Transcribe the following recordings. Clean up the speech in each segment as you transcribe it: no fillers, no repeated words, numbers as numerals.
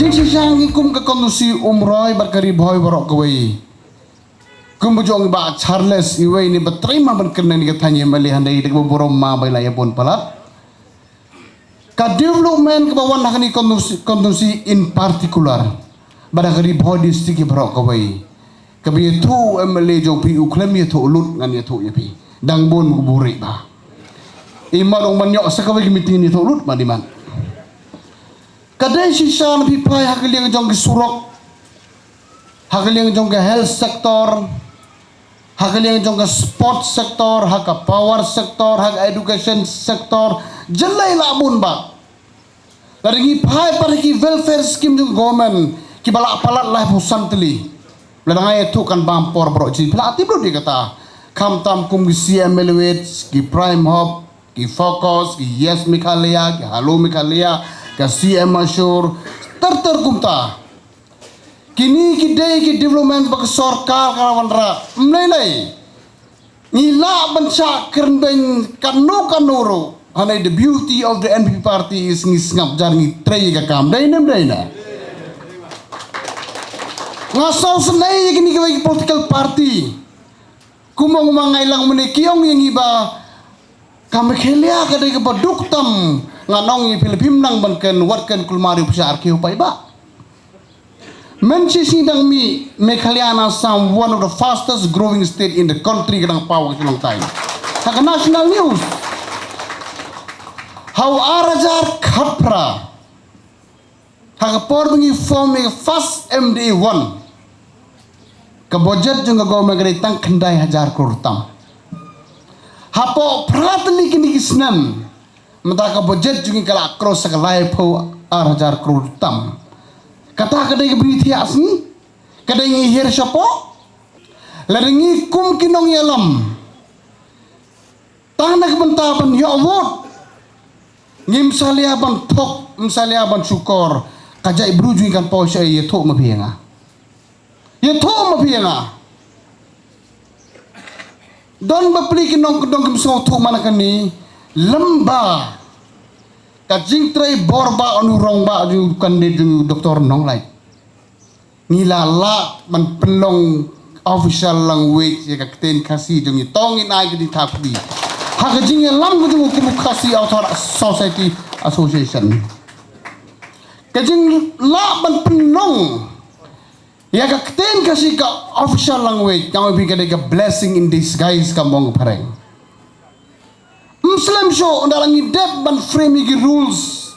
Jing si sang kum ka kondusi umroy barkari boy borok kawai. Kum bujong ba Charles iway ni batrima ban kena ni katanya mali handai dek borom ma bai laya pon palat. Ka development ka bawan nakani kondusi in particular. Barkari boy district borok kawai. Kabi tu emale jong pi uklem ye tu ulut ngan ye tu ye pi. Dang bon kuburi ba. Iman ong manyok sakawai meeting ni tu ulut ma di man. Kadai sisa nabi pai hakiliang jong ke surok, hakiliang jong ke health sector, hakiliang jong ke sport sector, hak power sector, hak education sector, jelai labun ba. Dari pai pada ki welfare scheme jong government, ki balak palat lah pusan teli. Ladang itu kan bampor broji, pelati bro dia kata, kam tam kum ki CMLWH, ki Prime Hub, ki Focus, ki Yes Mikalia, ki Halo Mikalia, kasi emasur terkumta kini kidai ki development bak sorkar karawan ra mlelai ngila bansa kernben kanuro hanai the beauty of the NPP party is ngisngap jarni trei ka kam dainem daina ngasau senai kini ki political party kumong mangailang menekiong yang iba kami kelia kadai ka baduktam nganong Filipin nang banken warken kulmari pusar ki upai ba mensi dang mi Mekhaliana some one of the fastest growing state in the country kadang pawang long time hak national news how arajar khapra hak por bengi form fast MD1 ke budget jung go megari tang kendai 1000 crore tam hapo pratli kini kisnan Mentaka budget juga kalau cross sekalai pau 1000 crore tam. Kata kadai beriti asni, kadai ngihir siapa? Laringi kum kinong yalam. Tanah kebentapan ya Allah. Ngim salia ban tok, misalnya ban syukur. Kajai beruju ikan pau saya ya tok mapianga. Ya tok mapianga. Don bapli kinong kedong kimsong tok mana kani. Lemba kajing tray borba anu rongba ju kande ju doktor nong lai ngilala man pelong official language ya kakten kasi ju ni tongin ai di takbi ha kajing lam ju ku kasi author society association kajing la man pelong ya kakten kasi ka official language yang bi kade ka blessing in disguise ka mong pareng Muslim show dalam hidup dan framing rules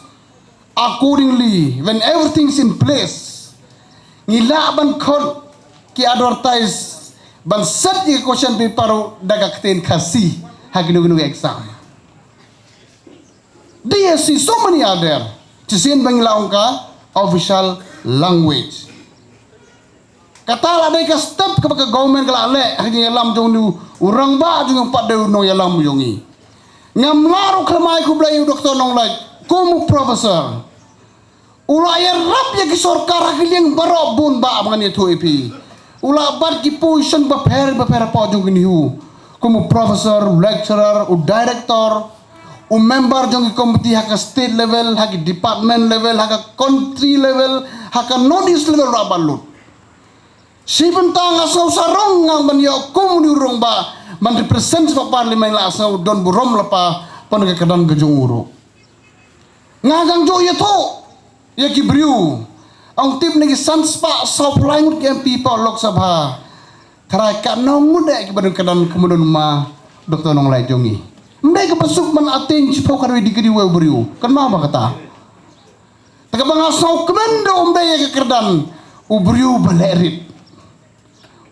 accordingly when everything's in place. Ngila ban code ki advertise ban set ki question paper daga kten kasi haginu exam. DSC so many are there. Cisin banglaong ka official language. Kata ada ka step kepada government kelale hagin alam jong nu urang ba jong pada no yalam jongi. Ngamlaru kemai ku belai doktor nong lai kumu profesor ulaya rap ya ki sorkar hakiliang barok bun ba mangani tu ipi ula bar ki position ba per pa jong ni hu kumu profesor lecturer u director u member jong ki komiti hak state level hak department level hak country level hak notice level rabalut si bentang asau sarong ngang ban yo kumu ni urong ba man represent sa parlimen la asau don burom lapa panaga kadan gajung uro ngagang jo yato ya ki briu ang tip ni sanspa sa pulaingut ki MP pa lok sabha tara ka nong muda ki badan kadan kemudian ma doktor nong lai jongi ndai ka pasuk man ating sipo kadwi digri we briu kan ma ba kata taga bang asau kemendo umbe ya ki kerdan ubriu balerit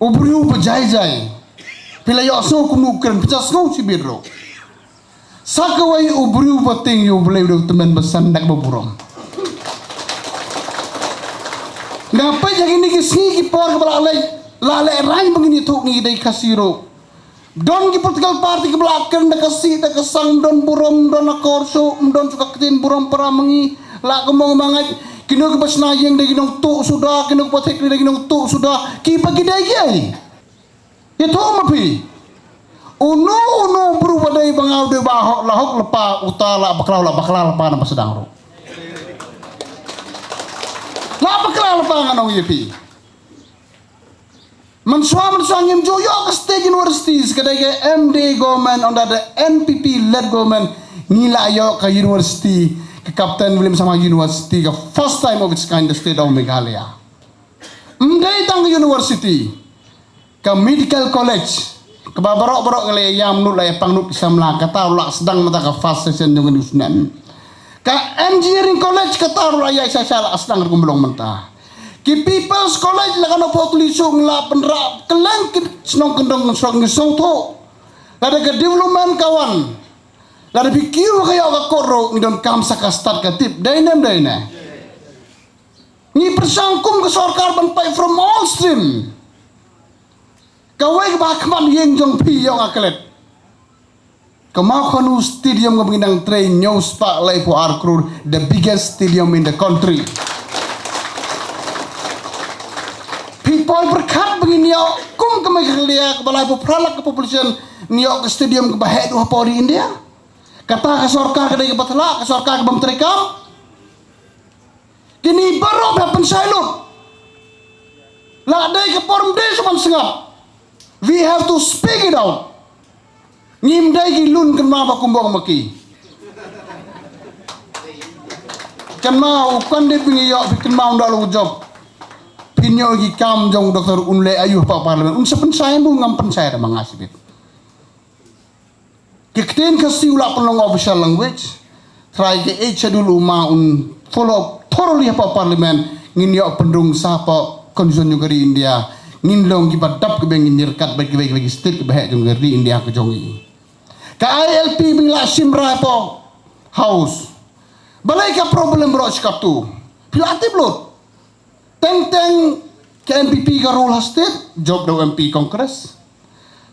ubriu bajai Pila yo so kumukan pecah ngau si biro. Sakawai ubru pating yo boleh udah teman besan dak beburong. Ngapai yang ini kisi ki por kepala lale rai begini tu ni dai kasiro. Don ki political party ke belakang dak kasi dak kesang don burom don akorso don suka ketin burom para mengi la kemong mangat kino ke basna yang dai kinong tu sudah kino potek dai kinong tu sudah ki pagi dai ai. Itu mapi. Uno berubah dari bangau de bahok lahok lepa utala baklau lepa nama sedang ro. Lapa kelala pangan ong yepi. Mansua ngim joyo ke state universities kadai ke MD government under the NPP led government ngila ayo ke university ke Kapten William Sama University ke first time of its kind the state of Meghalaya. Mdai tang university ke medical college ke babarok-barok ngale yam nut lai pangnut samla kata ulak sedang mata ke fast session dengan usnan. Ke engineering college kata ulak ayai sasala sedang kumbulong mentah. Ki People's College lakan opo tulisu ngla penra keleng senong kendong senong ngisong to. Lada ke development kawan. Lada pikir kaya ka koro ngidon kam saka start ka tip. Dainem. Ni persangkum ke sarkar ban pai from all stream. Kawai ke bakman yeng jong pi yang aklet. Kemau kanu stadium ke bingdang train news pak lai po arkrur the biggest stadium in the country. People berkat begini yo kum kemai kelia ke balai po pralak ke population niyo ke stadium ke bahek dua pori India. Kata ke sarkar ke dai ke batla ke sarkar ke bam terikam. Kini baru berapa sailut. Lah dai ke forum dai suman sengap. We have to speak it out. Ngim dai ki lun kan ma ba kumbong maki. Kan mau kan de pingi yo bikin mau ndalu job. Pinyo gi kam jong Dr. Unle Ayuh pak parlimen. Unsa pensay mo ngam pensay ra mga sibit. Kikten kasi ula penong official language. Try ke dulu ma un follow thoroughly pak parlimen ngin yo pendung sapa kondisi di India. Ngin long ki badap ke bengin nirkat bagi state ke bahek jong di India ke jongi. Ka ILP bingla simra po house. Balai ka problem bro sikap tu. Pilati blot. Teng ke MPP ka rule state job do MP Congress.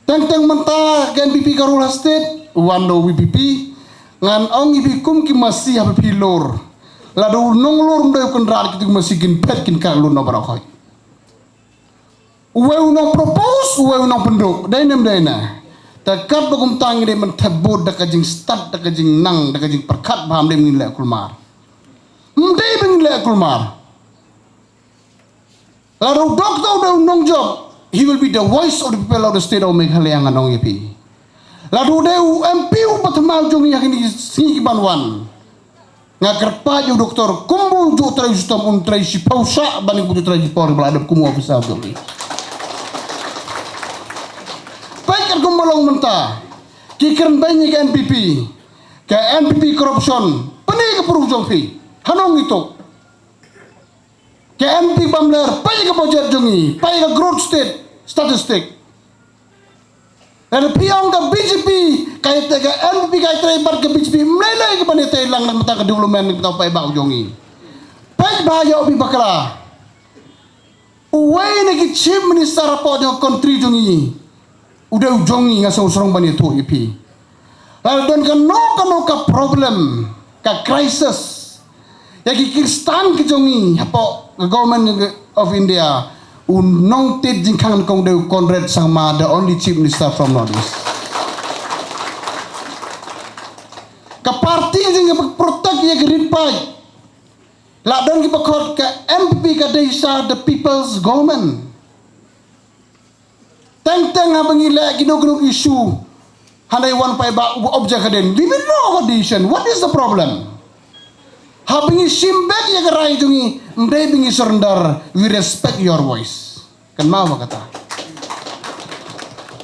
Teng mentah ke MPP ka rule state wando WPP ngan ong ibikum ki masih habe pilor. Ladu nong lor ndo kendral ki masih kin pet kin ka lu no barakoi. Uwe unong propose, uwe unong penduk. Daina. Takat bagum tangi de mentabut da kajing start da kajing nang da kajing perkat baham de mengin le kulmar. Mdei mengin le kulmar. Lalu doktor udah unong job. He will be the voice of the people of the state of Meghalaya nganong yepi. Lalu de MP upatamau jong yakini singi banwan. Ngakerpa jo doktor kumbu jo trai sistem un trai si pausa bani kudu trai por beladap kumu ofisa joli. Baikkan kumbalong mentah. Kikern banyak NPP. Ke NPP corruption. Pani ke peruh jong pi. Hanong itu. Ke MP Bamler. Pani ke budget jongi. Pani ke growth state. Statistik. Dan piang ke BJP. Kait ke NPP kait terlibat ke BJP. Melelai ke pani telang dan mentah ke development. Kita pai bak jongi. Baik bahaya obi bakala. Uwai neki chief minister rapor yang kontri jongi. Udah ujongi ngasau serong bani tu ipi. Lalu don kano ka problem ka crisis. Ya ki Kristan ki jongi hapo government of India unong tit jingkang kong de Conrad Sangma the only chief minister from Northeast. Ka parti jing protect ya geripai. La don ki bakot ka MP ka desa the people's government. Teng habang ila ginugnog issue hanay one pa iba object din. We will know audition. What is the problem? Habang isimbek ya garay jungi mday bingi surrender. We respect your voice. Kan mawa kata.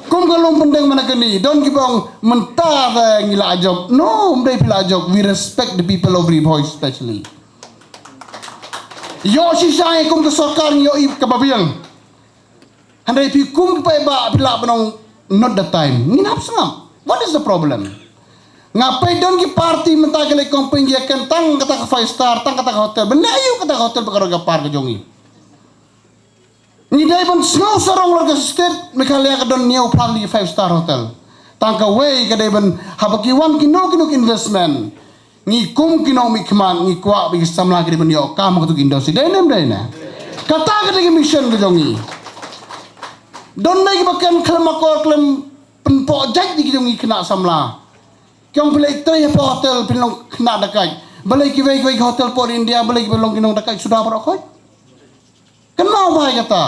Kung kalong pendeng managani, don't gibong mentah ngila ajok. No, mday pila ajok. We respect the people of voice especially. Yo si say kung kasokar yo kababiyang. Handai pikum pa iba pila panong not the time. Nginap sangam. What is the problem? Ngapai don ki party mentah kali kompeng dia kentang kata 5 star, tang kata hotel. Benayu kata hotel perkara gapar ke jongi. Ngidai pun ngau sarong warga state Meghalaya ka don new probably 5 star hotel. Tangka way kadai ban habakiwan kino investment. Ngikum kino mikman ngikwa bigi samla kadi ban yo kam ka tu industri. Dainem. Kata kadi mission ke jongi. Don lagi bakan kelmakor kelem penpojek di kidung kena samla. Kyong pilih tray hotel pilong kena dekai. Balai kiwai hotel por India balai pilong kinong dekai sudah berokoi. Kenapa kata?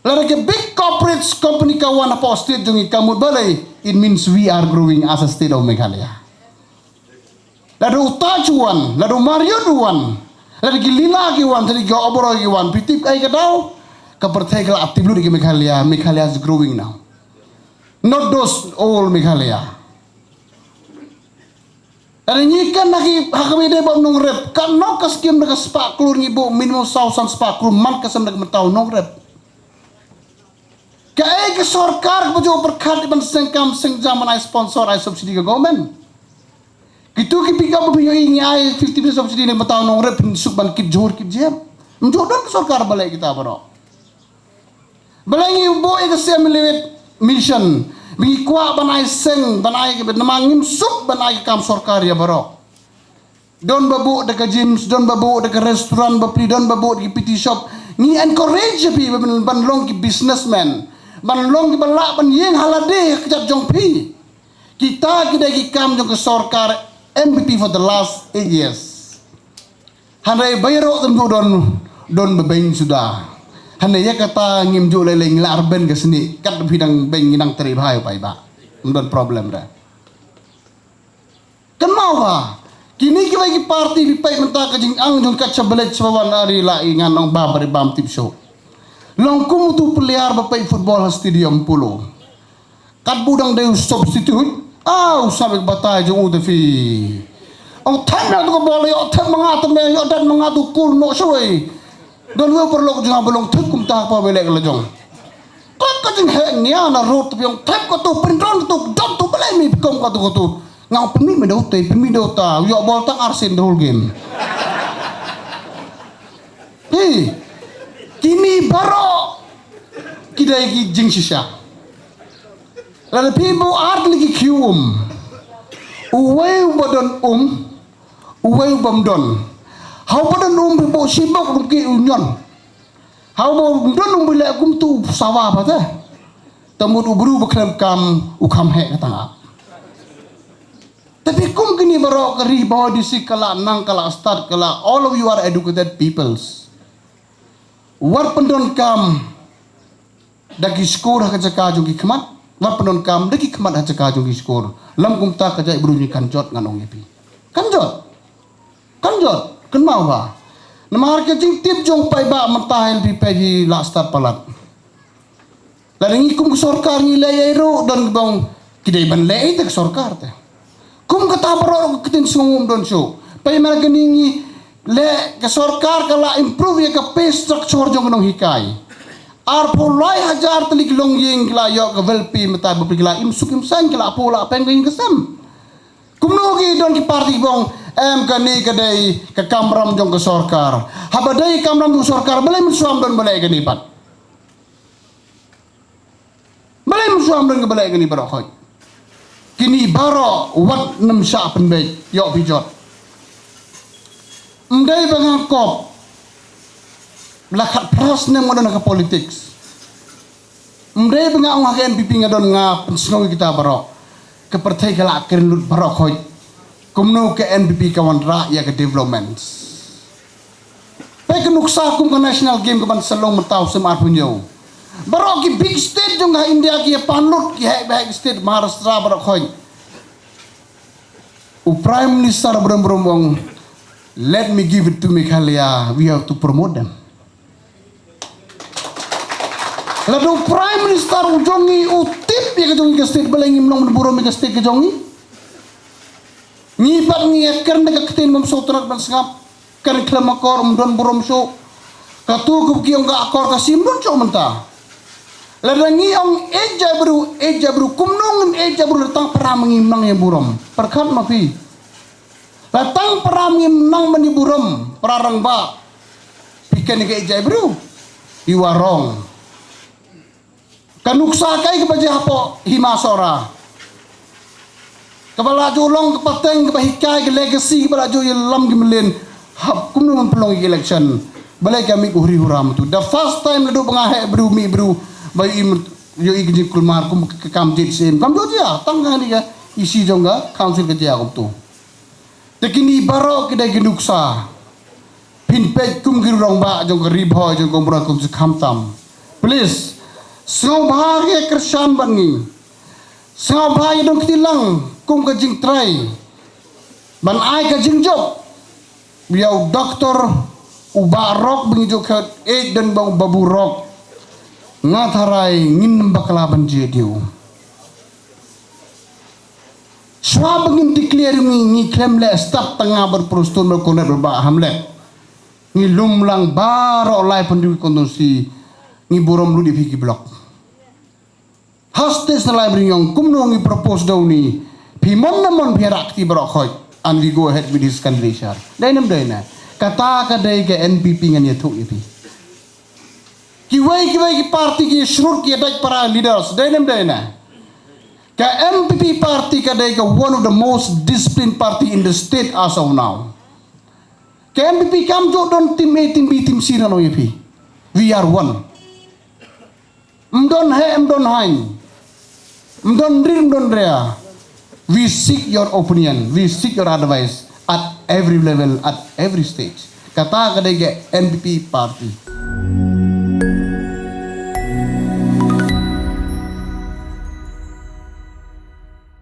Like a big corporate company kawan apa state jong ikamut balai, it means we are growing as a state of Meghalaya. Lalu utajuan, lalu mariuduan, lalu gilila giwan, jadi gawaboro giwan, pitip kaya kadau, kepercayaan kalau aktif dulu di Meghalaya, Meghalaya is growing now. Not those old Meghalaya. Dan ini kan lagi hakamide bab nong rep, kan nong kaskim dekat sepak klur ngibu minimum sausan sepak klur man kasam dekat mentau nong rep. Kaya ke sorkar kepujuk berkat di sengkam sengjam ay sponsor ay subsidi ke government. Gitu kipika berbinyo ingi ay 50% subsidi dekat mentau nong rep subban kip johor kip jam. Menjodoh ke sorkar balai kita bro. Balai ngibu ay kasih melewet mission. Bingi kuat banai seng, banai namangim sup banai kam sorkar ya baro. Don babu dekat gyms, don babu dekat restoran, bapri don babu dekat PT shop. Ni encourage pi ban long ki businessman, ban long ki balak ban yeng halade kejap jong pi. Kita ki kam jong ke sorkar MVP for the last 8 years. Handai bayro tentu don bebeng sudah. Hanya ya kata ngimju leleng larben ke sini kat bidang beng nang teribhai pai ba mendon problem dah. Kenapa? Kini kita bagi parti pipai mentah ke jing ang jong kat sebelet sebawan ari la ingan nong babar bam tip show. Long kum tu peliar bapai football stadium pulo. Kat budang deu substitute. Sampai batai jong utefi. Ong tan tu bola yo tan mangatu me yo dan mangatu kul no shoy. Don we perlu jangan belum thukum tak apa belak lejong. Kau kajing hek niya na road tu yang thap kau tu pendron tu dom tu belai mi kom kau tu ngau pemi medau ta yo bol tak arsen the whole game. Hei, kini baru kita lagi jing sisa. Lalu people art lagi kium. Uwe badon uwe bamdon. How badan bibo sibok rugi union. How badan bila kum tu sawah apa teh? Temut ubru bekrem kam ukam hek kata. Tapi kum kini baru keri bawa disi kala nang kala start kala all of you are educated peoples. War pendon kam dagi skor hak jaka jogi kemat. War pendon kam dagi kemat hak jaka jogi skor. Lam kum tak kerja berunyi kanjot nganong epi. Kanjot. Kenapa? Nama marketing tip jong pai ba mentahil pi pagi la start palat. Lalu kum ke sorkar nilai ero dan bang kidai ban lei te sorkar te. Kum kata baro ketin sungum don show. Pai mer geningi le ke sorkar kala improve ya ke pay structure jong nong hikai. Ar pulai hajar telik long yeng kala yo ke velpi meta bepi kala imsuk imsan kala pola penging kesem. Kum nogi don ki parti bong kani kadai ke kamram jong ke sorkar. Habadai kamram jong sorkar balai mensuam don balai gani pat. Balai mensuam don ke balai gani barokoi. Kini baro wat nem sya penbaik yok bijot. Mdai bangakop lakat pras nem ngodon ke politics. Mdai bangak ngaken pipi ngadon ngap pensengogi kita barok. Kepertai kala akhir lut barokoi. Kumno ke NBP kawan rakyat ke development. Pai ke nuksa kum ke national game ke ban selong mentau semar punyo. Barok ki big state jong ha India ki panlut ki hek state Maharashtra barok khoi. Prime Minister berom let me give it to Meghalaya, we have to promote them. Lalu Prime Minister ujongi utip ya ke jongi ke state balengi menong burom ke state ke jongi. Ngipat ngiyakar na kakitin mong sotrat ban sangap kan klamakor umdon burom so katu kiyong ka akor ka simbon so menta ladangi ang eja bru kumnong eja bru datang paramangim nang yang burom perkat mafi datang paramangim nang mani burom pararang ba pikan ni eja bru you are wrong kanuksa kay kebaja hapo himasora kepala julong kepateng kebahikai ke legacy kepala jo yelam gemelin hab kumno pelong election balai kami huri huram tu the first time ledu pengahek bru mi bru bayi yo igji kulmar kum ke kam jit sen kam jo dia tangga ni ga isi jongga council ke dia kum tu tekini baro kedai genuksa pin pet kum ki rong ba jong ka rib ho jong kom ra kum su kham tam please sngau bhage kersan bangi sngau bhage dong tilang kum ka jing try ban ai ka jing job biau doktor uba rok bangi jo khat e dan bang babu rok ngatharai ngin bakla ban je diu Swab ngin declare ni klem le start tengah berprostun berkonet berba hamlet ni lumlang baro lai pendu kondosi ni borom lu di fiki blok hostes na library yang kumno ni propose daw ni pimon namon biarak ti brokhoi and we go ahead with this candidature dainam daina kata kadai ke NPP ngan yathuk ipi kiwai ki party ki shrut ki adak para leaders dainam daina Ka MPP party kadai ka one of the most disciplined party in the state as of now. Ka MPP kam jo don team A, team B, team C na no yapi. We are one. Mdon he, mdon hain. Mdon rin, mdon rea. We seek your opinion. We seek your advice at every level, at every stage. Kata kadai ka MPP party.